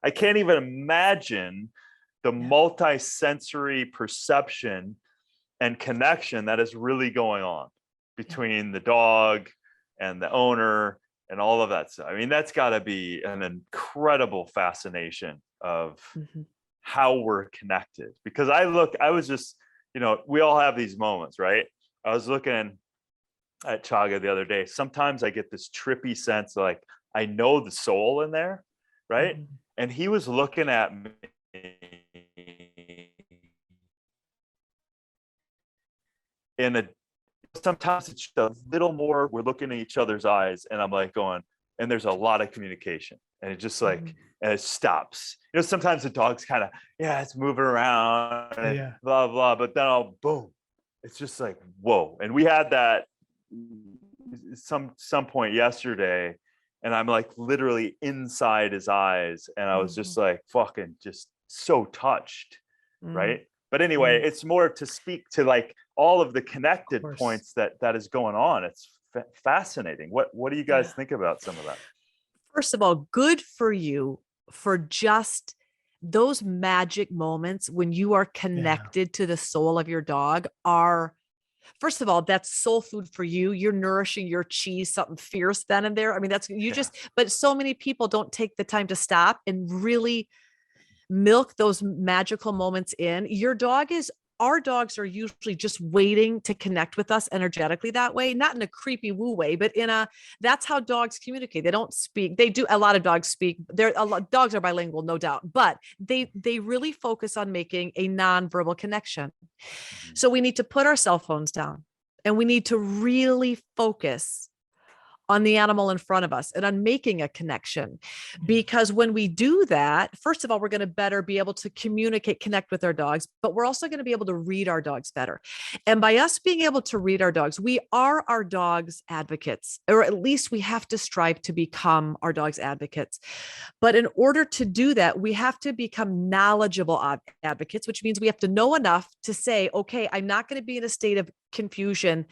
Speaker 1: I can't even imagine the multi-sensory perception and connection that is really going on between the dog and the owner and all of that stuff. I mean, that's got to be an incredible fascination of how we're connected. Because I was just, you know, we all have these moments, right? I was looking at Chaga the other day. Sometimes I get this trippy sense of like, I know the soul in there, right? And he was looking at me sometimes it's just a little more, we're looking at each other's eyes, and I'm like going, and there's a lot of communication, and it just like, and it stops. You know, sometimes the dog's kind of, it's moving around and blah, blah, but then boom, it's just like, whoa. And we had that some point yesterday, and I'm like literally inside his eyes, and I was just like fucking just so touched, right? But anyway, it's more to speak to like all of the connected points that is going on. It's fascinating. What do you guys think about some of that?
Speaker 3: First of all, good for you for just those magic moments when you are connected to the soul of your dog. First of all, that's soul food for you. You're nourishing your cheese, something fierce then and there. I mean, that's but so many people don't take the time to stop and really milk those magical moments in. Our dogs are usually just waiting to connect with us energetically that way, not in a creepy woo way, but that's how dogs communicate. They don't speak. They do. A lot of dogs speak. Dogs are bilingual, no doubt, but they really focus on making a nonverbal connection. So we need to put our cell phones down, and we need to really focus on the animal in front of us and on making a connection. Because when we do that, first of all, we're going to better be able to connect with our dogs, but we're also going to be able to read our dogs better. And by us being able to read our dogs, we are our dogs' advocates, or at least we have to strive to become our dogs' advocates. But in order to do that, we have to become knowledgeable advocates, which means we have to know enough to say, okay, I'm not going to be in a state of confusion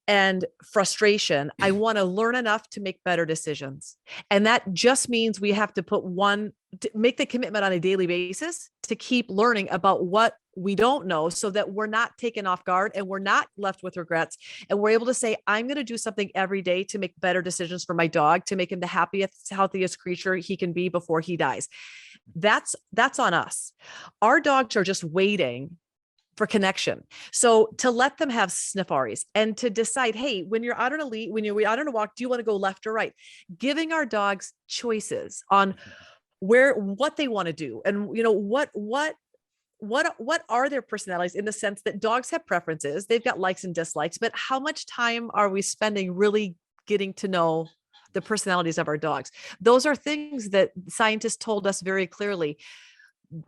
Speaker 3: and frustration. I want to learn enough to make better decisions. And that just means we have to make the commitment on a daily basis to keep learning about what we don't know, so that we're not taken off guard and we're not left with regrets. And we're able to say, I'm going to do something every day to make better decisions for my dog, to make him the happiest, healthiest creature he can be before he dies. That's on us. Our dogs are just waiting for connection. So to let them have snifaris and to decide, hey, when you're out on a walk, do you want to go left or right? Giving our dogs choices on what they want to do. And, you know, what are their personalities, in the sense that dogs have preferences, they've got likes and dislikes, but how much time are we spending really getting to know the personalities of our dogs? Those are things that scientists told us very clearly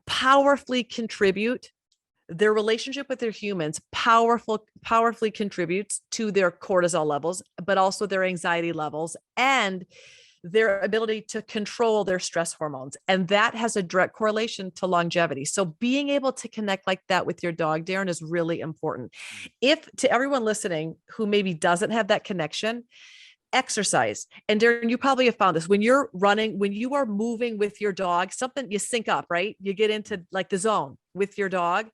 Speaker 3: powerfully contribute. Their relationship with their humans powerfully contributes to their cortisol levels, but also their anxiety levels and their ability to control their stress hormones. And that has a direct correlation to longevity. So being able to connect like that with your dog, Darin, is really important. If to everyone listening who maybe doesn't have that connection, exercise. And Darin, you probably have found this when you're running, when you are moving with your dog, something you sync up, right? You get into like the zone with your dog.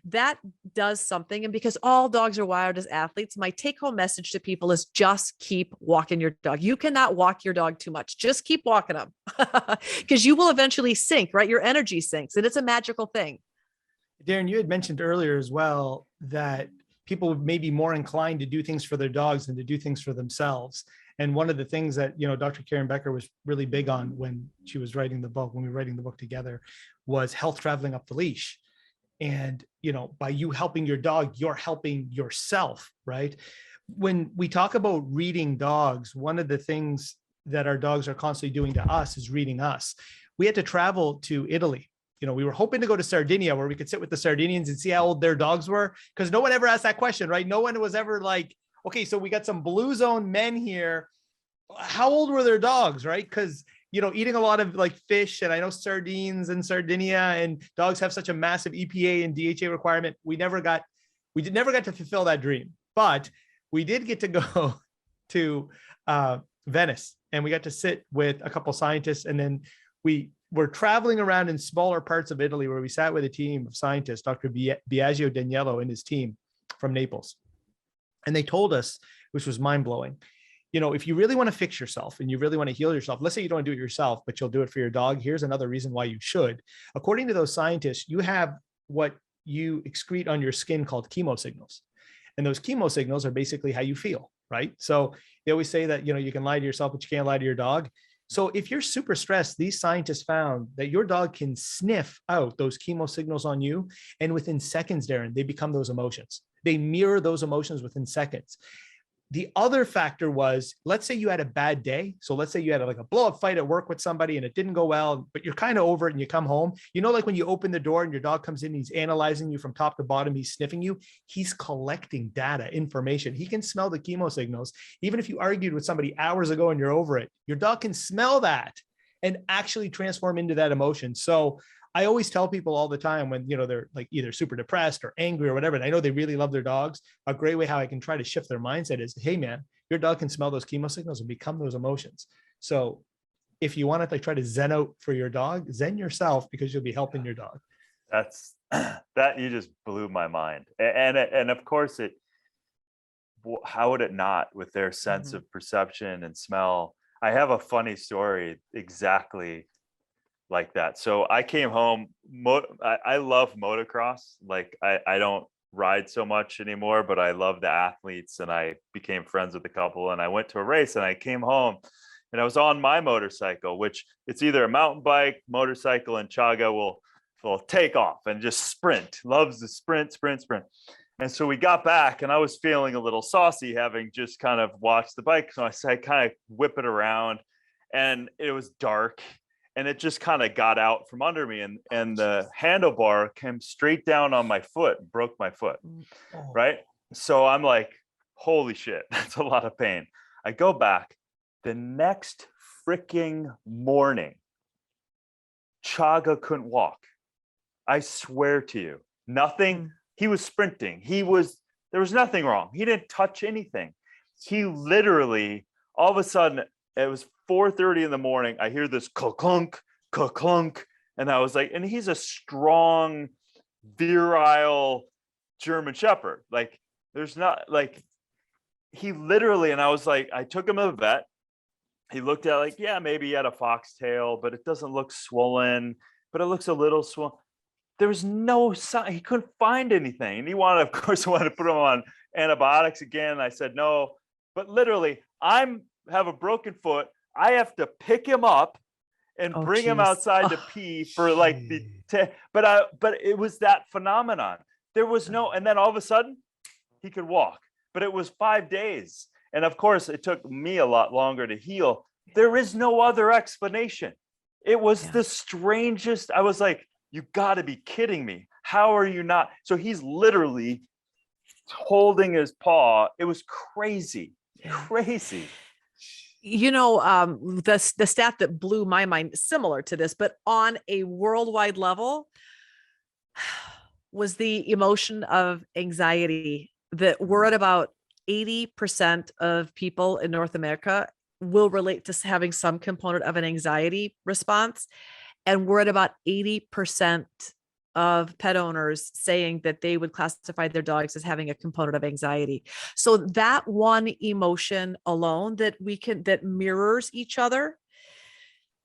Speaker 3: That does something. And because all dogs are wired as athletes, my take home message to people is just keep walking your dog. You cannot walk your dog too much. Just keep walking them because you will eventually sink, right? Your energy sinks, and it's a magical thing.
Speaker 2: Darin, you had mentioned earlier as well that people may be more inclined to do things for their dogs than to do things for themselves. And one of the things that, Dr. Karen Becker was really big on when she was writing the book, when we were writing the book together, was health traveling up the leash. And, by you helping your dog, you're helping yourself, right? When we talk about reading dogs, one of the things that our dogs are constantly doing to us is reading us. We had to travel to Italy. We were hoping to go to Sardinia where we could sit with the Sardinians and see how old their dogs were, because no one ever asked that question, right? No one was ever like, okay, so we got some blue zone men here. How old were their dogs, right? Because eating a lot of like fish, and I know sardines in Sardinia, and dogs have such a massive EPA and DHA requirement. We never got to fulfill that dream, but we did get to go to Venice, and we got to sit with a couple scientists, and then we were traveling around in smaller parts of Italy where we sat with a team of scientists, Dr. Biagio Daniello and his team from Naples, and they told us, which was mind blowing. If you really want to fix yourself and you really want to heal yourself, let's say you don't do it yourself, but you'll do it for your dog. Here's another reason why you should. According to those scientists, you have what you excrete on your skin called chemosignals. And those chemosignals are basically how you feel, right? So they always say that, you can lie to yourself, but you can't lie to your dog. So if you're super stressed, these scientists found that your dog can sniff out those chemosignals on you. And within seconds, Darin, they become those emotions. They mirror those emotions within seconds. The other factor was, let's say you had a bad day. So let's say you had like a blow up fight at work with somebody and it didn't go well, but you're kind of over it and you come home. Like when you open the door and your dog comes in, he's analyzing you from top to bottom. He's sniffing you. He's collecting data, information. He can smell the chemosignals. Even if you argued with somebody hours ago and you're over it, your dog can smell that and actually transform into that emotion. So I always tell people all the time when, they're like either super depressed or angry or whatever, and I know they really love their dogs, a great way how I can try to shift their mindset is, hey man, your dog can smell those chemosignals and become those emotions. So if you want to try to zen out for your dog, zen yourself, because you'll be helping your dog.
Speaker 1: That's that you just blew my mind. And of course how would it not, with their sense of perception and smell? I have a funny story exactly like that. So I came home, I love motocross. Like I don't ride so much anymore, but I love the athletes, and I became friends with a couple, and I went to a race, and I came home and I was on my motorcycle, which it's either a mountain bike, motorcycle, and Chaga will take off and just sprint, loves to sprint. And so we got back and I was feeling a little saucy, having just kind of watched the bike. So I kind of whip it around, and it was dark, and it just kind of got out from under me, and the handlebar came straight down on my foot and broke my foot. Right. So I'm like, holy shit, that's a lot of pain. I go back the next freaking morning. Chaga couldn't walk. I swear to you, nothing. He was sprinting. There was nothing wrong. He didn't touch anything. He literally, all of a sudden, it was 4:30 in the morning. I hear this clunk, clunk. And I was like, and he's a strong, virile German Shepherd. Like there's not like, he literally, and I was like, I took him to the vet. He looked at like, yeah, maybe he had a foxtail, but it doesn't look swollen, but it looks a little swollen. There was no sign. He couldn't find anything. And he wanted to put him on antibiotics again. I said, no, but literally have a broken foot. I have to pick him up and bring him outside to pee for like but it was that phenomenon. There was no, and then all of a sudden he could walk, but it was 5 days. And of course it took me a lot longer to heal. There is no other explanation. It was the strangest. I was like, you gotta be kidding me. How are you not? So he's literally holding his paw. It was crazy. Crazy.
Speaker 3: The stat that blew my mind, similar to this, but on a worldwide level, was the emotion of anxiety, that we're at about 80% of people in North America will relate to having some component of an anxiety response. And we're at about 80% of pet owners saying that they would classify their dogs as having a component of anxiety. So that one emotion alone that mirrors each other,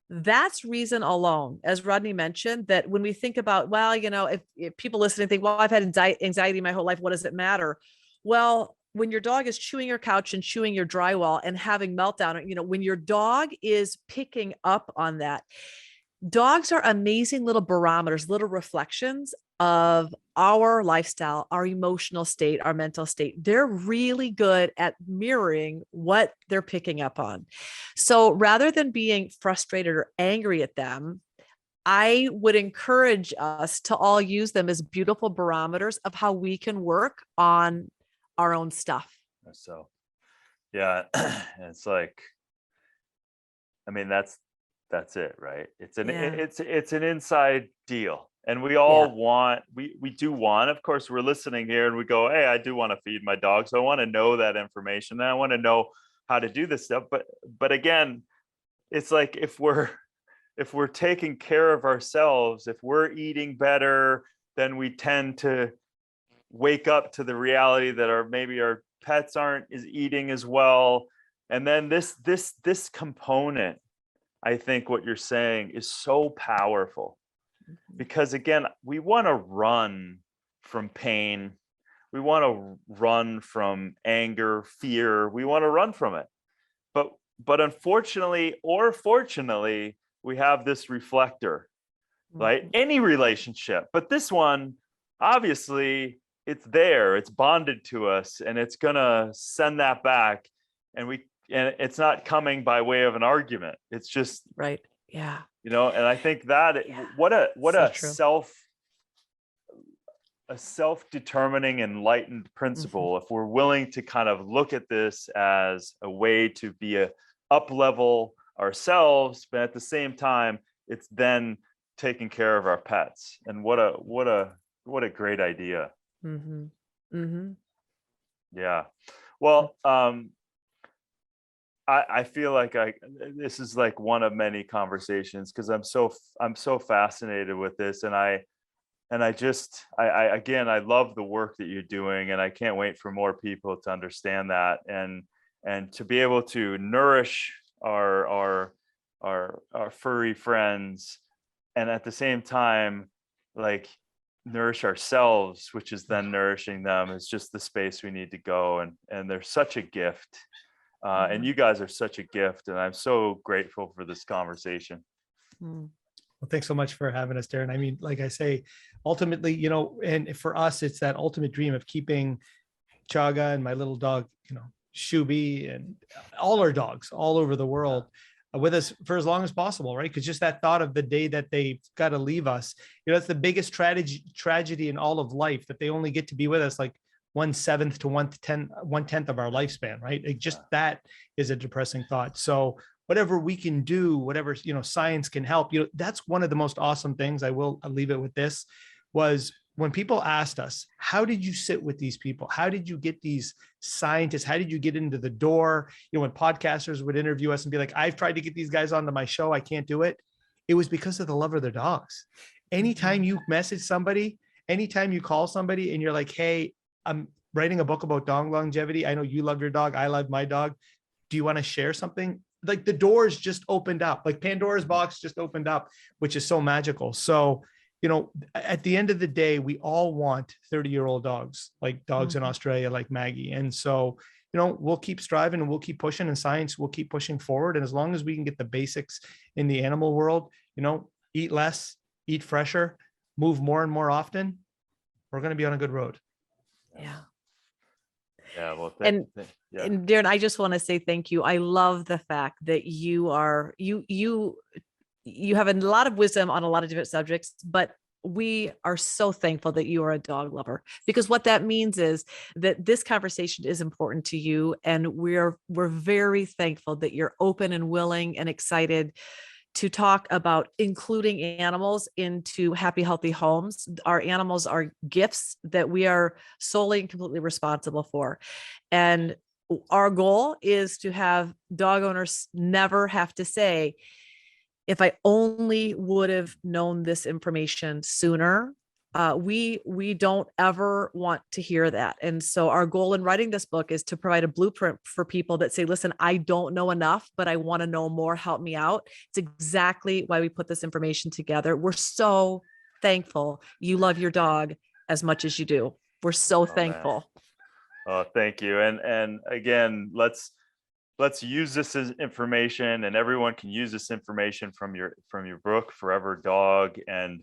Speaker 3: that's reason alone, as Rodney mentioned, that when we think about, well, if people listening think, well, I've had anxiety my whole life, what does it matter? Well, when your dog is chewing your couch and chewing your drywall and having meltdown, when your dog is picking up on that, dogs are amazing little barometers, little reflections of our lifestyle, our emotional state, our mental state. They're really good at mirroring what they're picking up on. So rather than being frustrated or angry at them, I would encourage us to all use them as beautiful barometers of how we can work on our own stuff.
Speaker 1: So, yeah, it's like, I mean, that's it, right? It's an inside deal. And we all want, we do want, of course, we're listening here and we go, hey, I do want to feed my dog. So I want to know that information. And I want to know how to do this stuff. But again, it's like, if we're taking care of ourselves, if we're eating better, then we tend to wake up to the reality that maybe our pets aren't eating as well. And then this component, I think what you're saying is so powerful, because again, we want to run from pain. We want to run from anger, fear. We want to run from it. But unfortunately or fortunately, we have this reflector, right? Any relationship, but this one, obviously, it's there, it's bonded to us, and it's gonna send that back. And it's not coming by way of an argument. It's just
Speaker 3: right. Yeah.
Speaker 1: And I think that what
Speaker 3: So
Speaker 1: a self-determining, enlightened principle, if we're willing to kind of look at this as a way to be a up level ourselves, but at the same time, it's then taking care of our pets. And what a great idea.
Speaker 3: Mm-hmm. Mm-hmm.
Speaker 1: Yeah. Well, I feel like this is like one of many conversations, because I'm so fascinated with this, and I again, I love the work that you're doing, and I can't wait for more people to understand that, and to be able to nourish our furry friends, and at the same time, like, nourish ourselves, which is then nourishing them. Is just the space we need to go, and they're such a gift. And you guys are such a gift, and I'm so grateful for this conversation.
Speaker 2: Well, thanks so much for having us, Darin. I mean, like I say, ultimately, and for us, it's that ultimate dream of keeping Chaga and my little dog, Shubi, and all our dogs all over the world with us for as long as possible, right? Because just that thought of the day that they've got to leave us, that's the biggest tragedy in all of life, that they only get to be with us like 1/7 to 1/10 of our lifespan, right? That is a depressing thought. So whatever we can do, whatever, science can help, that's one of the most awesome things. I'll leave it with this, was when people asked us, how did you sit with these people? How did you get these scientists? How did you get into the door? When podcasters would interview us and be like, I've tried to get these guys onto my show, I can't do it. It was because of the love of their dogs. Anytime you message somebody, anytime you call somebody and you're like, hey, I'm writing a book about dog longevity. I know you love your dog. I love my dog. Do you want to share something? Like, the doors just opened up, like Pandora's box just opened up, which is so magical. So, at the end of the day, we all want 30-year-old dogs, like dogs in Australia, like Maggie. And so, we'll keep striving and we'll keep pushing, and science will keep pushing forward. And as long as we can get the basics in the animal world, eat less, eat fresher, move more and more often, we're going to be on a good road.
Speaker 3: Yeah.
Speaker 1: Yeah. Well,
Speaker 3: and Darin, I just want to say thank you. I love the fact that you have a lot of wisdom on a lot of different subjects, but we are so thankful that you are a dog lover, because what that means is that this conversation is important to you. And we're very thankful that you're open and willing and excited to talk about including animals into happy, healthy homes. Our animals are gifts that we are solely and completely responsible for. And our goal is to have dog owners never have to say, if I only would have known this information sooner. We don't ever want to hear that. And so our goal in writing this book is to provide a blueprint for people that say, listen, I don't know enough, but I want to know more. Help me out. It's exactly why we put this information together. We're so thankful you love your dog as much as you do. We're so thankful.
Speaker 1: Oh, thank you. And again, let's use this as information, and everyone can use this information from your book, Forever Dog. And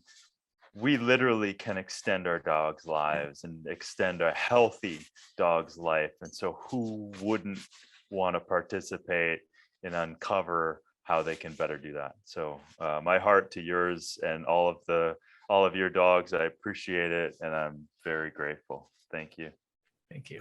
Speaker 1: we literally can extend our dog's lives and extend a healthy dog's life. And so who wouldn't want to participate and uncover how they can better do that? So my heart to yours and all of your dogs. I appreciate it, and I'm very grateful. Thank you.
Speaker 2: Thank you.